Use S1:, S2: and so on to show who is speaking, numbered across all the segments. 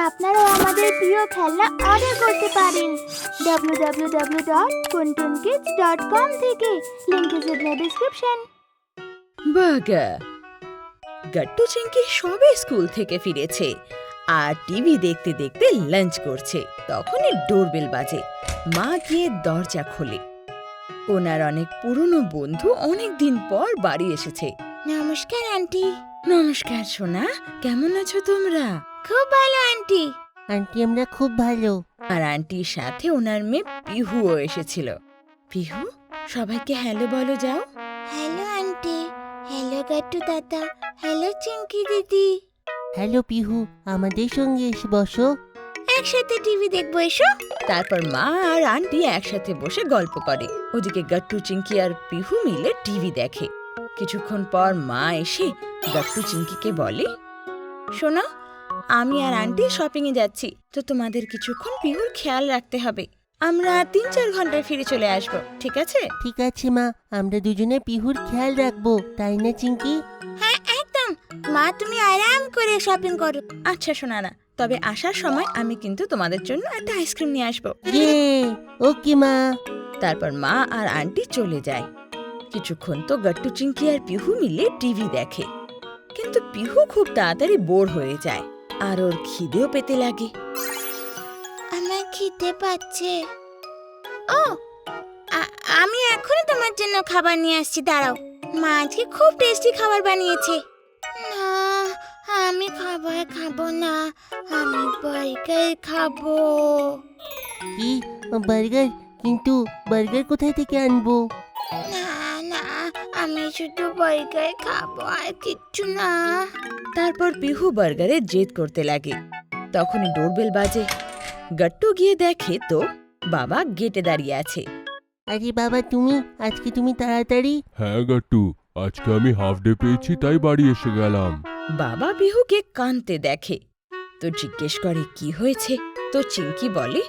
S1: আপনারাও আমাদের প্রিয় খেলনা অর্ডার করতে পারেন www.kuntunkids.com থেকে। Link is in the description.
S2: Burger. Gattu Chinki সবে স্কুল থেকে ফিরেছে আর টিভি দেখতে দেখতে লাঞ্চ করছে। তখনই ডোরবেল বাজে। মা গিয়ে দরজা খোলে। ওনার অনেক পুরনো বন্ধু অনেক দিন পর বাড়ি এসেছে।
S1: নমস্কার আন্টি।
S2: নমস্কার সোনা, কেমন আছো তোমরা?
S1: খুব ভালো আন্টি।
S3: আন্টি আমরা খুব ভালো।
S2: আর আন্টির সাথে ওনার মেয়ে পিহুও এসেছিল। পিহু, সবাইকে হ্যালো বলো যাও।
S1: Hello aunty. হ্যালো গাট্টু দাদা। হ্যালো চিংকি দিদি।
S3: হ্যালো পিহু, আমাদের সঙ্গে এসে বসো।
S1: একসাথে টিভি দেখবো এসো।
S2: তারপর মা আর আন্টি একসাথে বসে গল্প করে। ওদিকে গাট্টু চিংকি আর পিহু মিলে টিভি দেখে। কিছুক্ষণ পর মা এসে গাট্টু চিংকিকে বলে, শোনো, আমি আর আন্টি শপিং এ যাচ্ছি, তো তোমাদের কিছুক্ষণ পিহুর খেয়াল রাখতে হবে। আমরা 3-4 ঘন্টায় ফিরে চলে আসবো, ঠিক আছে?
S3: ঠিক আছে মা, আমরা দুজনে পিহুর খেয়াল রাখবো, তাই না চিংকি?
S1: হ্যাঁ একদম। মা তুমি আরাম করে শপিং করো।
S2: আচ্ছা শোনা না, তবে আসার সময় আমি কিন্তু তোমাদের জন্য একটা আইসক্রিম নিয়ে আসবো।
S3: ইয়ে, ওকে মা।
S2: তারপর মা আর আন্টি চলে যায়। কিছুক্ষণ তো গাট্টু চিংকি আর পিহু মিলে টিভি দেখে, কিন্তু পিহু খুব তাড়াতাড়ি বোর হয়ে যায় আর ওর খিদেও পেতে লাগে।
S1: আমার খিদে পাচ্ছে। ও, আমি এখনই তোমার জন্য খাবার নিয়ে আসছি, দাঁড়াও। মা আজকে খুব টেস্টি খাবার বানিয়েছে। না, আমি খাবার খাবো না, আমি বার্গার খাবো।
S3: কি বার্গার? কিন্তু বার্গার কোথায় থেকে আনবো?
S1: না না, আমি শুধু বার্গার খাবো, আর কিচ্ছু না।
S2: তারপর পিহু বার্গারের জেদ করতে লাগে। তখনই ডোরবেল বাজে। গাট্টু গিয়ে দেখে তো বাবা গেটে দাঁড়িয়ে আছে।
S3: আরে বাবা, আজকে তুমি তাড়াতাড়ি?
S4: হ্যাঁ গাট্টু, আজকে আমি হাফ ডে পেয়েছি তাই বাড়ি এসে গেলাম।
S2: বাবা পিহুকে কাঁদতে দেখে তো জিজ্ঞেস করে কি হয়েছে। তো চিংকি বলে,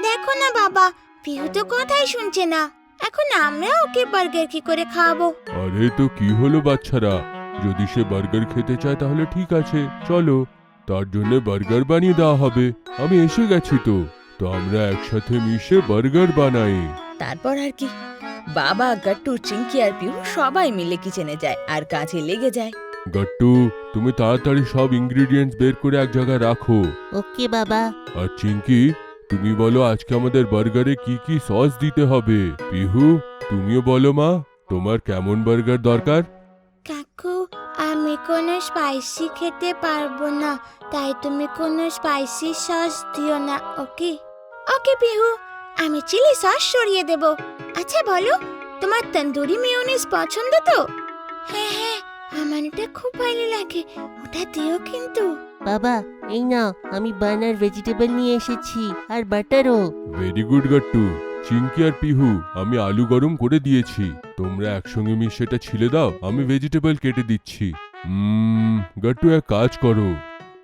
S1: দেখো না বাবা, পিহু তো কথাই শুনছে না। এখন আমরা ওকে বার্গার কি করে খাওয়াবো?
S4: আরে তো কি হলো বাচ্চারা, যদি সে বার্গার খেতে চায় তাহলে ঠিক আছে, চলো তার জন্য বার্গার বানিয়ে দেওয়া হবে। আমি এসে গেছি তো আমরা একসাথে মিশে বার্গার বানাই।
S2: তারপর আর কি, বাবা, গাট্টু, চিংকি আর পিহু সবাই মিলে কিচেনে যায় আর কাজে লেগে যায়।
S4: গাট্টু, তুমি তাড়াতাড়ি সব ইনগ্রেডিয়েন্টস বের করে এক জায়গায় রাখো।
S3: ওকে বাবা।
S4: আর চিংকি, তুমি বলো আজকে আমাদের বার্গারে কি কি সস দিতে হবে। পিহু, তুমিও বলো মা, তোমার কেমন বার্গার দরকার?
S1: কাকু, আমি কোনো স্পাইসি খেতে পারবো না, তাই তুমি কোনো স্পাইসি সস দিও না, ওকে? ওকে পিহু, আমি চিলি সস সরিয়ে দেব। আচ্ছা বলো, তোমার তন্দুরি মেয়োনিজ পছন্দ তো? হ্যাঁ হ্যাঁ, আমার এটা খুব ভালো লাগে, ওটা দিও কিন্তু।
S3: বাবা এই নাও, আমি বার্নার ভেজিটেবল নিয়ে এসেছি, আর বাটারও।
S4: ভেরি গুড গাট্টু। চিংকি আর পিহু, আমি আলু গরম করে দিয়েছি, তোমরা একসঙ্গে মিশে সেটা ছিলে দাও, আমি ভেজিটেবল কেটে দিচ্ছি। গাট্টু এক কাজ করো,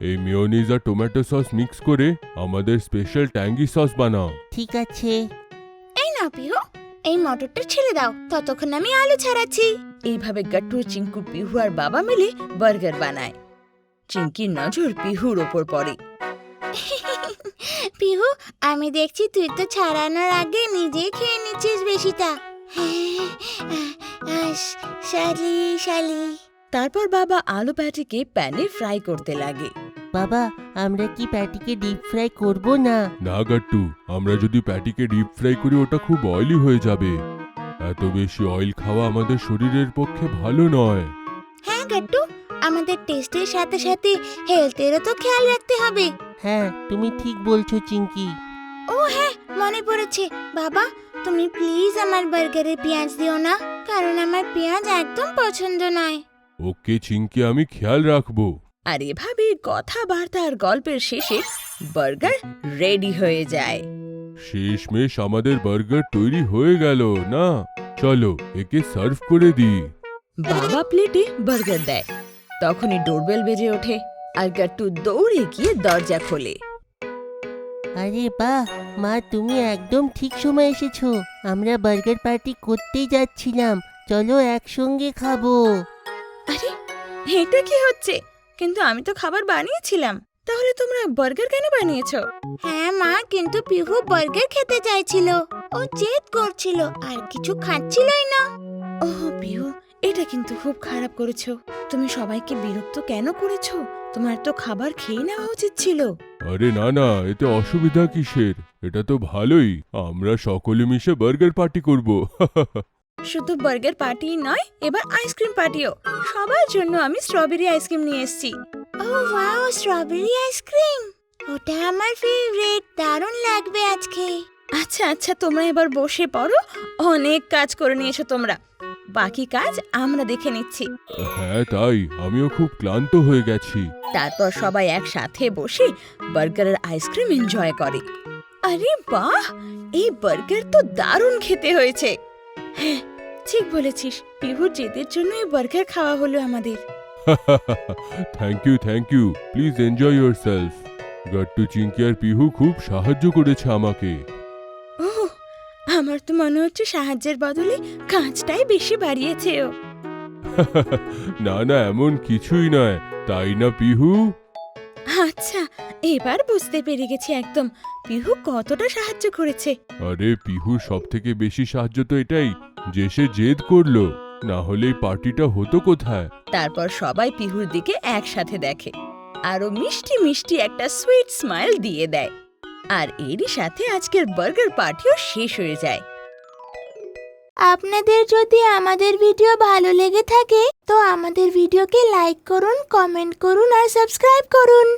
S4: এই মেয়োনিজ আর টমেটো সস মিক্স করে আমাদের স্পেশাল ট্যাঙ্গি সস বানাও।
S3: ঠিক আছে।
S1: এই নাও পিহু, এই মটরটা ছেড়ে দাও, ততক্ষণ আমি আলু ছাড়াচ্ছি।
S2: এইভাবে গাট্টু, চিঙ্কু, পিহু আর বাবা মিলে বার্গার বানায়। চিংকির নজর পিহুর ওপর পড়ে।
S1: পিহু, আমি দেখছি তুই তো ছাড়ানোর আগে নিজেই খেয়ে নিচ্ছিস বেশিটা। শালি শালি।
S2: তারপর বাবা আলু প্যাটিকে প্যানে ফ্রাই করতে লাগে।
S3: বাবা, আমরা কি প্যাটিকে ডিপ ফ্রাই করব না?
S4: না গাট্টু, আমরা যদি প্যাটিকে ডিপ ফ্রাই করি ওটা খুব অয়েলি হয়ে যাবে। এত বেশি অয়েল খাওয়া আমাদের শরীরের পক্ষে ভালো নয়।
S1: হ্যাঁ গাট্টু, আমাদের টেস্টের সাথে সাথে হেলথেরও তো খেয়াল রাখতে হবে।
S3: হ্যাঁ, তুমি ঠিক বলছো চিংকি।
S1: ও হ্যাঁ, মনে পড়েছে। বাবা, তুমি প্লিজ আমার বার্গারে পেঁয়াজ দিও না, কারণ আমার পেঁয়াজ একদম পছন্দ নয়।
S4: ওকে চিংকি, আমি খেয়াল রাখবো।
S2: আর এভাবে কথাবার্তা আর গল্পের শেষে বার্গার রেডি হয়ে যায়।
S4: শেষমেশ আমাদের বার্গার তৈরি হয়ে গেল না? চলো একে সার্ভ করে দিই।
S2: বাবা প্লেটে বার্গার দেয়। তখনই ডোরবেল বেজে ওঠে আর গাট্টু দৌড়ে গিয়ে দরজা খোলে।
S3: আরে বাহ মা, তুমি একদম ঠিক সময় এসেছো। আমরা বার্গার পার্টি করতেই যাচ্ছিলাম, চলো একসঙ্গে খাবো।
S2: আরে, এটা কি হচ্ছে? কিন্তু আমি তো খাবার বানিয়েছিলাম। তাহলে তোমরা বার্গার কেন বানিয়েছো?
S1: হ্যাঁ মা, কিন্তু পিহু বার্গার খেতে চাইছিল। ও জেদ করছিল আর কিছু খাচ্ছিলই না।
S2: ওহ পিহু, এটা কিন্তু খুব খারাপ করেছো। তুমি সবাইকে বিরক্ত কেন করেছো? তোমার তো খাবার খেয়ে নেওয়া উচিত ছিল।
S4: আরে না না, এতে অসুবিধা কিসের? এটা তো ভালোই, আমরা সকলে মিশে বার্গার পার্টি করব।
S2: শুধু বার্গার পার্টি নয়, এবার আইসক্রিম পার্টিও। সবার জন্য আমি স্ট্রবেরি আইসক্রিম নিয়ে এসেছি।
S1: ও ওয়াও, স্ট্রবেরি আইসক্রিম! ওটা আমার ফেভারিট, দারুণ লাগবে আজকে।
S2: আচ্ছা আচ্ছা, তোমরা এবার বসে পড়ো। অনেক কাজ করে নিয়েছো তোমরা, বাকি কাজ আমরা দেখে নিচ্ছি।
S4: হ্যাঁ তাই, আমিও খুব ক্লান্ত হয়ে গেছি।
S2: তারপর সবাই একসাথে বসে বার্গারের আইসক্রিম এনজয় করে। আরে বাহ, এই বার্গার তো দারুণ খেতে হয়েছে। হ্যাঁ ঠিক বলেছিস, পিহুর জেদের জন্য এই বার্গার খাওয়া হলো আমাদের।
S4: Thank you, please enjoy yourself. Gattu, Chinki আর পিহু খুব সাহায্য করেছে আমাকে।
S2: ওহ, আমার তো মনে হচ্ছে সাহায্যের বদলে কাজটাই বেশি বাড়িয়েছে ও।
S4: না না, এমন কিছুই নয়, তাই না পিহু?
S2: আচ্ছা, এবার বুঝতে পেরে গেছি একদম পিহু কতটা সাহায্য করেছে।
S4: আরে পিহুর সব থেকে বেশি সাহায্য তো এটাই যে সে জেদ করলো, না হলে এই পার্টিটা হতো কোথায়?
S2: তারপর সবাই পিহুর দিকে একসাথে দেখে, আরো মিষ্টি মিষ্টি একটা সুইট স্মাইল দিয়ে দেয়। আর এরই সাথে আজকের বার্গার পার্টিও শেষ হয়ে যায়।
S1: আপনাদের যদি আমাদের ভিডিও ভালো লেগে থাকে তো আমাদের ভিডিওকে লাইক করুন, কমেন্ট করুন আর সাবস্ক্রাইব করুন।